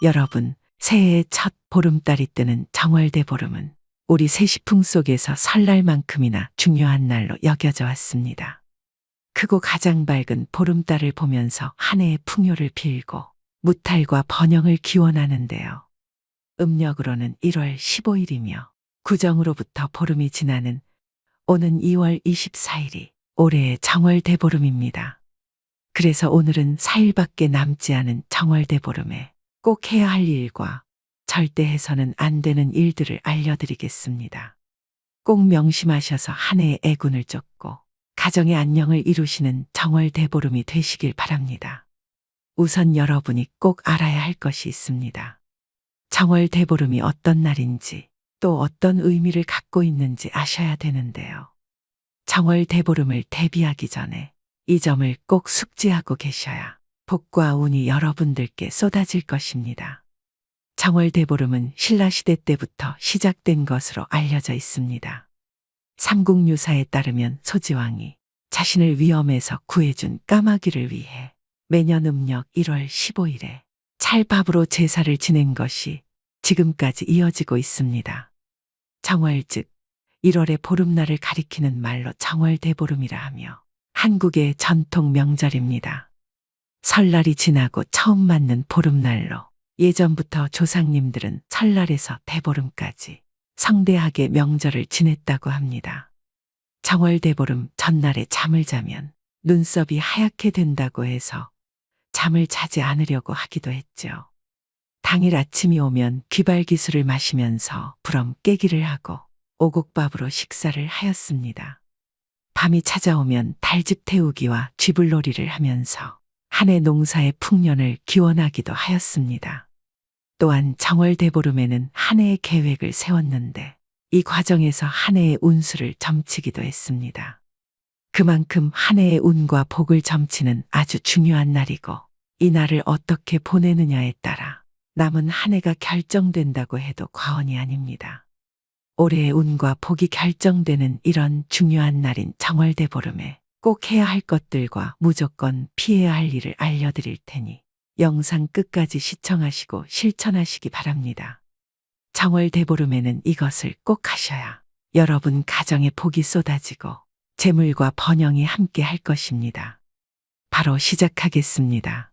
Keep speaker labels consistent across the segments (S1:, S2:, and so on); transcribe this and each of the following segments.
S1: 여러분, 새해의 첫 보름달이 뜨는 정월대보름은 우리 세시풍 속에서 설날만큼이나 중요한 날로 여겨져 왔습니다. 크고 가장 밝은 보름달을 보면서 한 해의 풍요를 빌고 무탈과 번영을 기원하는데요. 음력으로는 1월 15일이며 구정으로부터 보름이 지나는 오는 2월 24일이 올해의 정월대보름입니다. 그래서 오늘은 4일밖에 남지 않은 정월대보름에 꼭 해야 할 일과 절대 해서는 안 되는 일들을 알려드리겠습니다. 꼭 명심하셔서 한 해의 애군을 쫓고 가정의 안녕을 이루시는 정월대보름이 되시길 바랍니다. 우선 여러분이 꼭 알아야 할 것이 있습니다. 정월대보름이 어떤 날인지 또 어떤 의미를 갖고 있는지 아셔야 되는데요. 정월대보름을 대비하기 전에 이 점을 꼭 숙지하고 계셔야 복과 운이 여러분들께 쏟아질 것입니다. 정월대보름은 신라시대 때부터 시작된 것으로 알려져 있습니다. 삼국유사에 따르면 소지왕이 자신을 위험에서 구해준 까마귀를 위해 매년 음력 1월 15일에 찰밥으로 제사를 지낸 것이 지금까지 이어지고 있습니다. 정월 즉 1월의 보름날을 가리키는 말로 정월대보름이라 하며 한국의 전통 명절입니다. 설날이 지나고 처음 맞는 보름날로 예전부터 조상님들은 설날에서 대보름까지 성대하게 명절을 지냈다고 합니다. 정월대보름 전날에 잠을 자면 눈썹이 하얗게 된다고 해서 잠을 자지 않으려고 하기도 했죠. 당일 아침이 오면 귀발기술을 마시면서 부럼 깨기를 하고 오곡밥으로 식사를 하였습니다. 밤이 찾아오면 달집 태우기와 쥐불놀이를 하면서 한 해 농사의 풍년을 기원하기도 하였습니다. 또한 정월대보름에는 한 해의 계획을 세웠는데 이 과정에서 한 해의 운수를 점치기도 했습니다. 그만큼 한 해의 운과 복을 점치는 아주 중요한 날이고 이 날을 어떻게 보내느냐에 따라 남은 한 해가 결정된다고 해도 과언이 아닙니다. 올해의 운과 복이 결정되는 이런 중요한 날인 정월대보름에 꼭 해야 할 것들과 무조건 피해야 할 일을 알려드릴 테니 영상 끝까지 시청하시고 실천하시기 바랍니다. 정월대보름에는 이것을 꼭 하셔야 여러분 가정에 복이 쏟아지고 재물과 번영이 함께 할 것입니다. 바로 시작하겠습니다.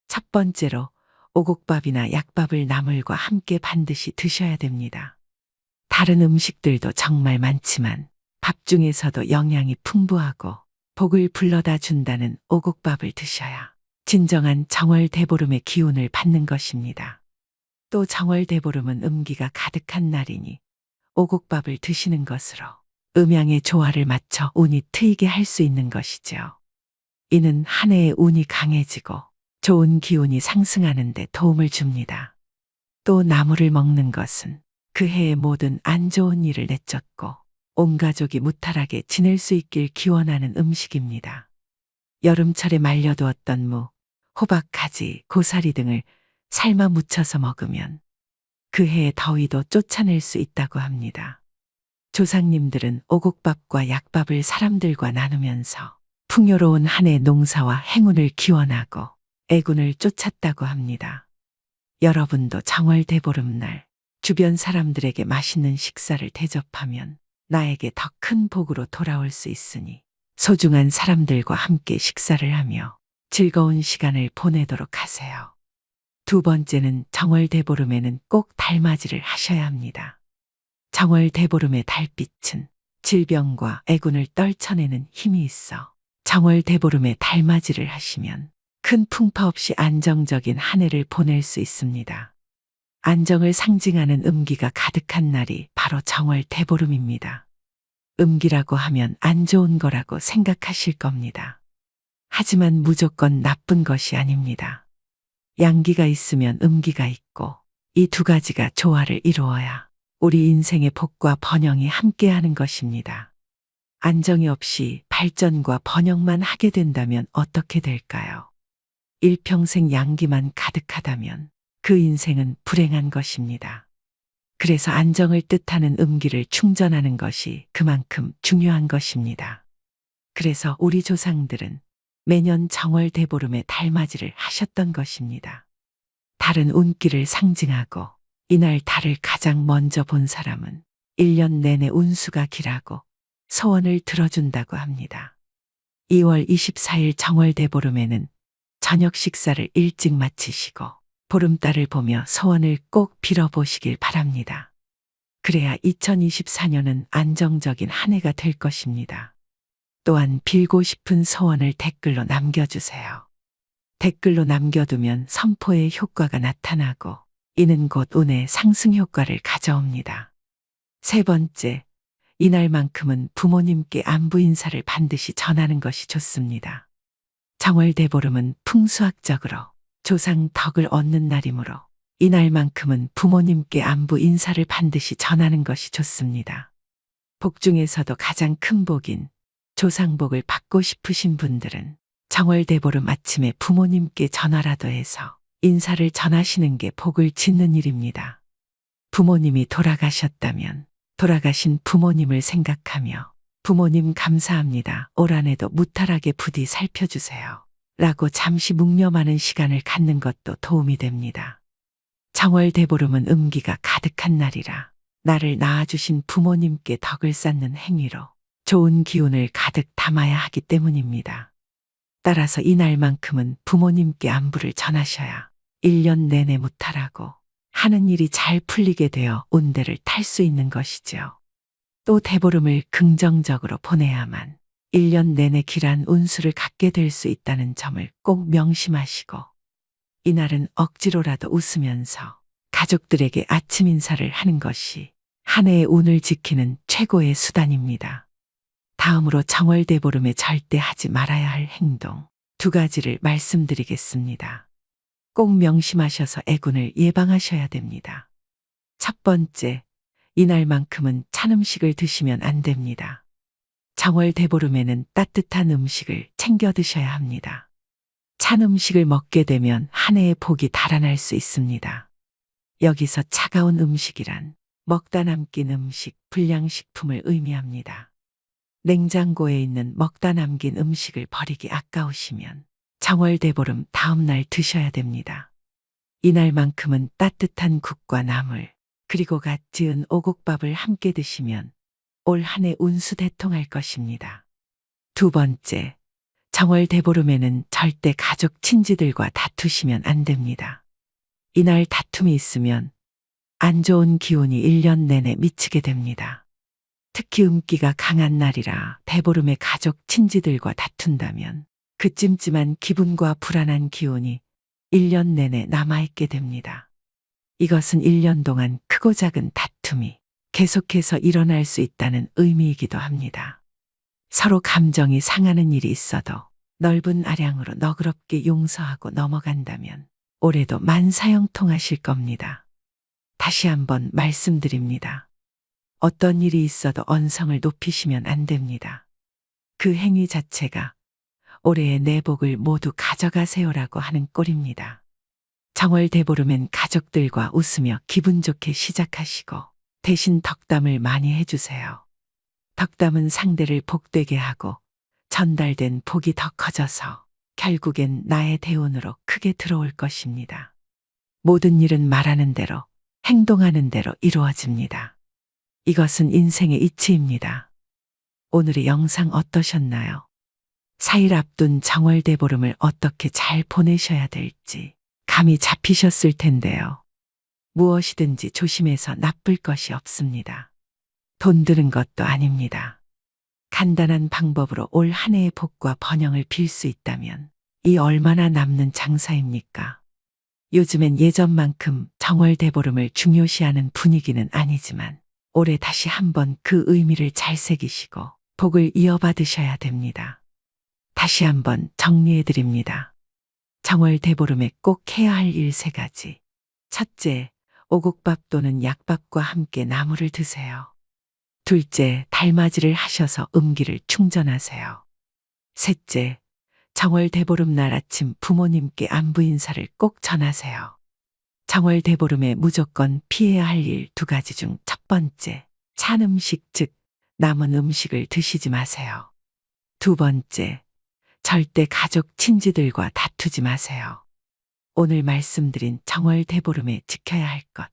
S1: 첫 번째로 오곡밥이나 약밥을 나물과 함께 반드시 드셔야 됩니다. 다른 음식들도 정말 많지만 밥 중에서도 영양이 풍부하고 복을 불러다 준다는 오곡밥을 드셔야 진정한 정월대보름의 기운을 받는 것입니다. 또 정월대보름은 음기가 가득한 날이니 오곡밥을 드시는 것으로 음양의 조화를 맞춰 운이 트이게 할 수 있는 것이죠. 이는 한 해의 운이 강해지고 좋은 기운이 상승하는 데 도움을 줍니다. 또 나물을 먹는 것은 그 해의 모든 안 좋은 일을 내쫓고 온 가족이 무탈하게 지낼 수 있길 기원하는 음식입니다. 여름철에 말려두었던 무, 호박, 가지, 고사리 등을 삶아 무쳐서 먹으면 그 해의 더위도 쫓아낼 수 있다고 합니다. 조상님들은 오곡밥과 약밥을 사람들과 나누면서 풍요로운 한 해 농사와 행운을 기원하고 애군을 쫓았다고 합니다. 여러분도 정월대보름날 주변 사람들에게 맛있는 식사를 대접하면 나에게 더 큰 복으로 돌아올 수 있으니 소중한 사람들과 함께 식사를 하며 즐거운 시간을 보내도록 하세요. 두 번째는 정월대보름에는 꼭 달맞이를 하셔야 합니다. 정월대보름의 달빛은 질병과 애군을 떨쳐내는 힘이 있어 정월대보름에 달맞이를 하시면 큰 풍파 없이 안정적인 한 해를 보낼 수 있습니다. 안정을 상징하는 음기가 가득한 날이 바로 정월대보름입니다. 음기라고 하면 안 좋은 거라고 생각하실 겁니다. 하지만 무조건 나쁜 것이 아닙니다. 양기가 있으면 음기가 있고 이 두 가지가 조화를 이루어야 우리 인생의 복과 번영이 함께하는 것입니다. 안정이 없이 발전과 번영만 하게 된다면 어떻게 될까요? 일평생 양기만 가득하다면 그 인생은 불행한 것입니다. 그래서 안정을 뜻하는 음기를 충전하는 것이 그만큼 중요한 것입니다. 그래서 우리 조상들은 매년 정월대보름에 달맞이를 하셨던 것입니다. 달은 운기를 상징하고 이날 달을 가장 먼저 본 사람은 1년 내내 운수가 길하고 소원을 들어준다고 합니다. 2월 24일 정월대보름에는 저녁 식사를 일찍 마치시고 보름달을 보며 소원을 꼭 빌어보시길 바랍니다. 그래야 2024년은 안정적인 한 해가 될 것입니다. 또한 빌고 싶은 소원을 댓글로 남겨주세요. 댓글로 남겨두면 선포의 효과가 나타나고 이는 곧 운의 상승 효과를 가져옵니다. 세 번째, 이날만큼은 부모님께 안부 인사를 반드시 전하는 것이 좋습니다. 정월대보름은 풍수학적으로 조상 덕을 얻는 날이므로 이날만큼은 부모님께 안부 인사를 반드시 전하는 것이 좋습니다. 복 중에서도 가장 큰 복인 조상복을 받고 싶으신 분들은 정월대보름 아침에 부모님께 전화라도 해서 인사를 전하시는 게 복을 짓는 일입니다. 부모님이 돌아가셨다면 돌아가신 부모님을 생각하며 부모님 감사합니다. 올 한해도 무탈하게 부디 살펴주세요. 라고 잠시 묵념하는 시간을 갖는 것도 도움이 됩니다. 정월대보름은 음기가 가득한 날이라 나를 낳아주신 부모님께 덕을 쌓는 행위로 좋은 기운을 가득 담아야 하기 때문입니다. 따라서 이날만큼은 부모님께 안부를 전하셔야 1년 내내 무탈하고 하는 일이 잘 풀리게 되어 운대를 탈 수 있는 것이죠. 또 대보름을 긍정적으로 보내야만 1년 내내 길한 운수를 갖게 될 수 있다는 점을 꼭 명심하시고 이날은 억지로라도 웃으면서 가족들에게 아침 인사를 하는 것이 한 해의 운을 지키는 최고의 수단입니다. 다음으로 정월대보름에 절대 하지 말아야 할 행동 2가지를 말씀드리겠습니다. 꼭 명심하셔서 애군을 예방하셔야 됩니다. 첫 번째, 이날만큼은 찬 음식을 드시면 안 됩니다. 정월대보름에는 따뜻한 음식을 챙겨 드셔야 합니다. 찬 음식을 먹게 되면 한 해의 복이 달아날 수 있습니다. 여기서 차가운 음식이란 먹다 남긴 음식, 불량식품을 의미합니다. 냉장고에 있는 먹다 남긴 음식을 버리기 아까우시면 정월대보름 다음 날 드셔야 됩니다. 이날만큼은 따뜻한 국과 나물, 그리고 갓 지은 오곡밥을 함께 드시면 올 한 해 운수 대통할 것입니다. 2번째, 정월대보름에는 절대 가족 친지들과 다투시면 안 됩니다. 이날 다툼이 있으면 안 좋은 기운이 1년 내내 미치게 됩니다. 특히 음기가 강한 날이라 대보름에 가족 친지들과 다툰다면 그 찜찜한 기분과 불안한 기운이 1년 내내 남아있게 됩니다. 이것은 1년 동안 크고 작은 다툼이 계속해서 일어날 수 있다는 의미이기도 합니다. 서로 감정이 상하는 일이 있어도 넓은 아량으로 너그럽게 용서하고 넘어간다면 올해도 만사형통하실 겁니다. 다시 한번 말씀드립니다. 어떤 일이 있어도 언성을 높이시면 안 됩니다. 그 행위 자체가 올해의 내 복을 모두 가져가세요라고 하는 꼴입니다. 정월대보름엔 가족들과 웃으며 기분 좋게 시작하시고 대신 덕담을 많이 해주세요. 덕담은 상대를 복되게 하고 전달된 복이 더 커져서 결국엔 나의 대운으로 크게 들어올 것입니다. 모든 일은 말하는 대로, 행동하는 대로 이루어집니다. 이것은 인생의 이치입니다. 오늘의 영상 어떠셨나요? 4일 앞둔 정월대보름을 어떻게 잘 보내셔야 될지 감이 잡히셨을 텐데요. 무엇이든지 조심해서 나쁠 것이 없습니다. 돈 드는 것도 아닙니다. 간단한 방법으로 올 한 해의 복과 번영을 빌 수 있다면 이 얼마나 남는 장사입니까? 요즘엔 예전만큼 정월대보름을 중요시하는 분위기는 아니지만 올해 다시 한번 그 의미를 잘 새기시고 복을 이어받으셔야 됩니다. 다시 한번 정리해드립니다. 정월대보름에 꼭 해야 할 일 3가지. 첫째, 오곡밥 또는 약밥과 함께 나물을 드세요. 둘째, 달맞이를 하셔서 음기를 충전하세요. 셋째, 정월대보름 날 아침 부모님께 안부 인사를 꼭 전하세요. 정월대보름에 무조건 피해야 할 일 2가지 중 첫 번째, 찬 음식 즉 남은 음식을 드시지 마세요. 2번째, 절대 가족 친지들과 다투지 마세요. 오늘 말씀드린 정월 대보름에 지켜야 할 것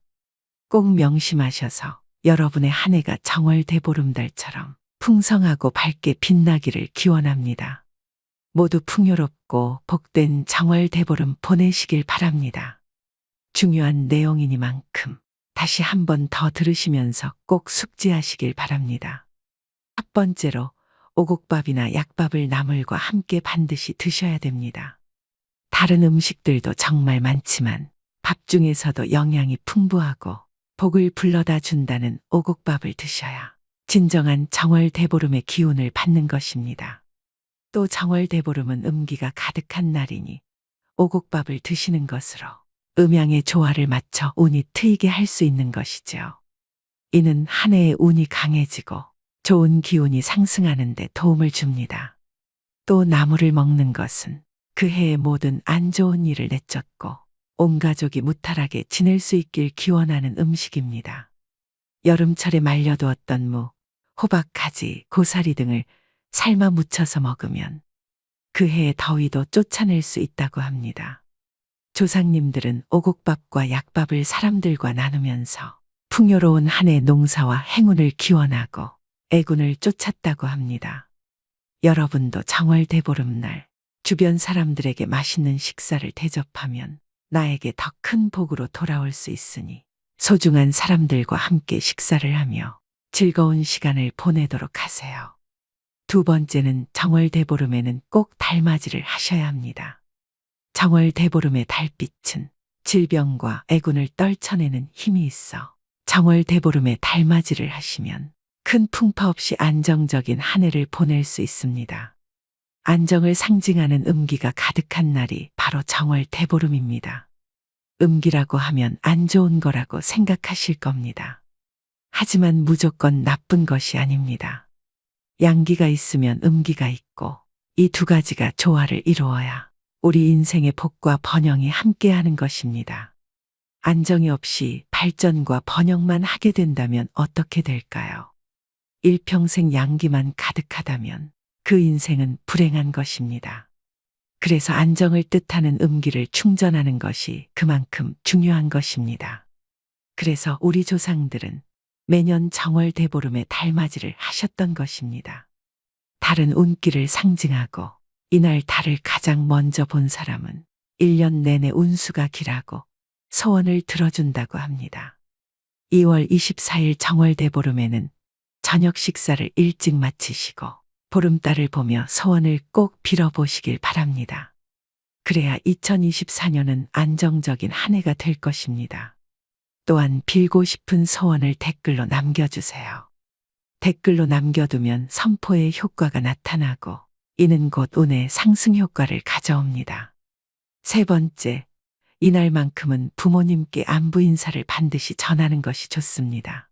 S1: 꼭 명심하셔서 여러분의 한 해가 정월 대보름달처럼 풍성하고 밝게 빛나기를 기원합니다. 모두 풍요롭고 복된 정월 대보름 보내시길 바랍니다. 중요한 내용이니만큼 다시 한 번 더 들으시면서 꼭 숙지하시길 바랍니다. 첫 번째로 오곡밥이나 약밥을 나물과 함께 반드시 드셔야 됩니다. 다른 음식들도 정말 많지만 밥 중에서도 영양이 풍부하고 복을 불러다 준다는 오곡밥을 드셔야 진정한 정월 대보름의 기운을 받는 것입니다. 또 정월 대보름은 음기가 가득한 날이니 오곡밥을 드시는 것으로 음양의 조화를 맞춰 운이 트이게 할 수 있는 것이죠. 이는 한 해의 운이 강해지고 좋은 기운이 상승하는 데 도움을 줍니다. 또 나물을 먹는 것은 그 해의 모든 안 좋은 일을 내쫓고 온 가족이 무탈하게 지낼 수 있길 기원하는 음식입니다. 여름철에 말려두었던 무, 호박, 가지, 고사리 등을 삶아 무쳐서 먹으면 그 해의 더위도 쫓아낼 수 있다고 합니다. 조상님들은 오곡밥과 약밥을 사람들과 나누면서 풍요로운 한 해 농사와 행운을 기원하고 애군을 쫓았다고 합니다. 여러분도 정월 대보름날 주변 사람들에게 맛있는 식사를 대접하면 나에게 더 큰 복으로 돌아올 수 있으니 소중한 사람들과 함께 식사를 하며 즐거운 시간을 보내도록 하세요. 두 번째는 정월 대보름에는 꼭 달맞이를 하셔야 합니다. 정월 대보름의 달빛은 질병과 애군을 떨쳐내는 힘이 있어 정월 대보름에 달맞이를 하시면 큰 풍파 없이 안정적인 한 해를 보낼 수 있습니다. 안정을 상징하는 음기가 가득한 날이 바로 정월 대보름입니다. 음기라고 하면 안 좋은 거라고 생각하실 겁니다. 하지만 무조건 나쁜 것이 아닙니다. 양기가 있으면 음기가 있고 이 두 가지가 조화를 이루어야 우리 인생의 복과 번영이 함께하는 것입니다. 안정이 없이 발전과 번영만 하게 된다면 어떻게 될까요? 일평생 양기만 가득하다면 그 인생은 불행한 것입니다. 그래서 안정을 뜻하는 음기를 충전하는 것이 그만큼 중요한 것입니다. 그래서 우리 조상들은 매년 정월 대보름에 달맞이를 하셨던 것입니다. 달은 운기를 상징하고 이날 달을 가장 먼저 본 사람은 1년 내내 운수가 길하고 소원을 들어준다고 합니다. 2월 24일 정월 대보름에는 저녁 식사를 일찍 마치시고 보름달을 보며 소원을 꼭 빌어보시길 바랍니다. 그래야 2024년은 안정적인 한 해가 될 것입니다. 또한 빌고 싶은 소원을 댓글로 남겨주세요. 댓글로 남겨두면 선포의 효과가 나타나고 이는 곧 운의 상승 효과를 가져옵니다. 세 번째, 이날만큼은 부모님께 안부 인사를 반드시 전하는 것이 좋습니다.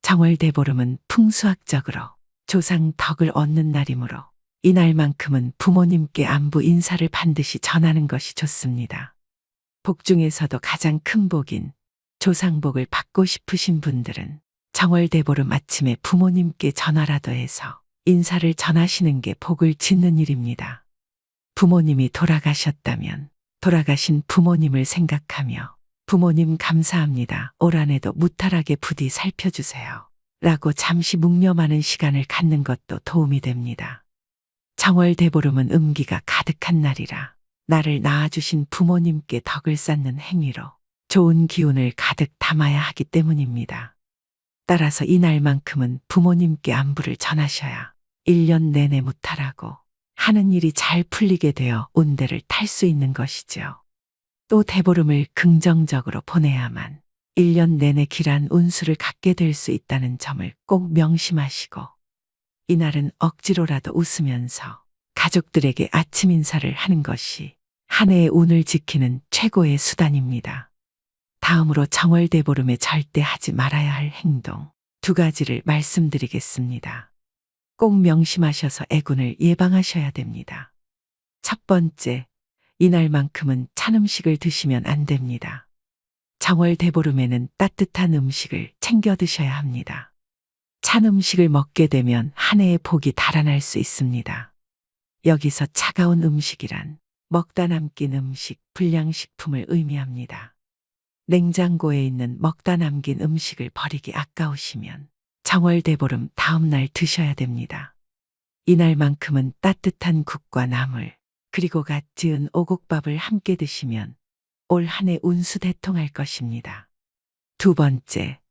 S1: 정월 대보름은 풍수학적으로 조상 덕을 얻는 날이므로 이날만큼은 부모님께 안부 인사를 반드시 전하는 것이 좋습니다. 복 중에서도 가장 큰 복인 조상복을 받고 싶으신 분들은 정월 대보름 아침에 부모님께 전화라도 해서 인사를 전하시는 게 복을 짓는 일입니다. 부모님이 돌아가셨다면 돌아가신 부모님을 생각하며 부모님 감사합니다. 올 한 해도 무탈하게 부디 살펴주세요. 라고 잠시 묵념하는 시간을 갖는 것도 도움이 됩니다. 정월 대보름은 음기가 가득한 날이라 나를 낳아주신 부모님께 덕을 쌓는 행위로 좋은 기운을 가득 담아야 하기 때문입니다. 따라서 이날만큼은 부모님께 안부를 전하셔야 1년 내내 무탈하고 하는 일이 잘 풀리게 되어 운대를 탈 수 있는 것이죠. 또 대보름을 긍정적으로 보내야만 1년 내내 길한 운수를 갖게 될 수 있다는 점을 꼭 명심하시고 이날은 억지로라도 웃으면서 가족들에게 아침 인사를 하는 것이 한 해의 운을 지키는 최고의 수단입니다. 다음으로 정월 대보름에 절대 하지 말아야 할 행동 두 가지를 말씀드리겠습니다. 꼭 명심하셔서 애군을 예방하셔야 됩니다. 첫 번째, 이날만큼은 찬 음식을 드시면 안 됩니다. 정월 대보름에는 따뜻한 음식을 챙겨 드셔야 합니다. 찬 음식을 먹게 되면 한 해의 복이 달아날 수 있습니다. 여기서 차가운 음식이란 먹다 남긴 음식, 불량식품을 의미합니다. 냉장고에 있는 먹다 남긴 음식을 버리기 아까우시면 정월대보름 다음 날 드셔야 됩니다. 이날만큼은 따뜻한 국과 나물, 그리고 갓 지은 오곡밥을 함께 드시면 올 한 해 운수대통할 것입니다. 두 번째,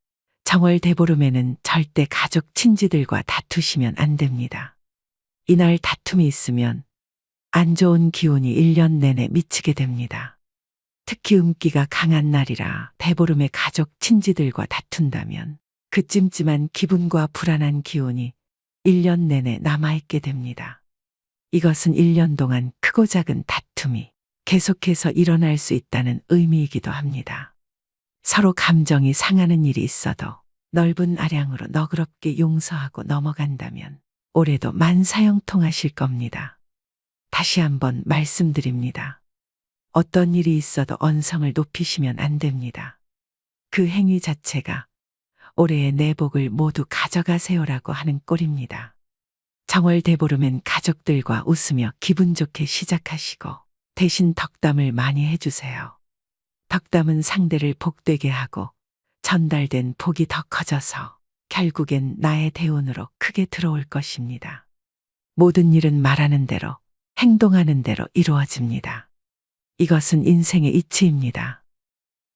S1: 정월대보름에는 절대 가족 친지들과 다투시면 안 됩니다. 이날 다툼이 있으면 안 좋은 기운이 1년 내내 미치게 됩니다. 특히 음기가 강한 날이라 대보름에 가족 친지들과 다툰다면 그 찜찜한 기분과 불안한 기운이 1년 내내 남아있게 됩니다. 이것은 1년 동안 크고 작은 다툼이 계속해서 일어날 수 있다는 의미이기도 합니다. 서로 감정이 상하는 일이 있어도 넓은 아량으로 너그럽게 용서하고 넘어간다면 올해도 만사형통하실 겁니다. 다시 한번 말씀드립니다. 어떤 일이 있어도 언성을 높이시면 안 됩니다. 그 행위 자체가 올해의 내복을 모두 가져가세요라고 하는 꼴입니다. 정월대보름엔 가족들과 웃으며 기분 좋게 시작하시고 대신 덕담을 많이 해주세요. 덕담은 상대를 복되게 하고 전달된 복이 더 커져서 결국엔 나의 대운으로 크게 들어올 것입니다. 모든 일은 말하는 대로, 행동하는 대로 이루어집니다. 이것은 인생의 이치입니다.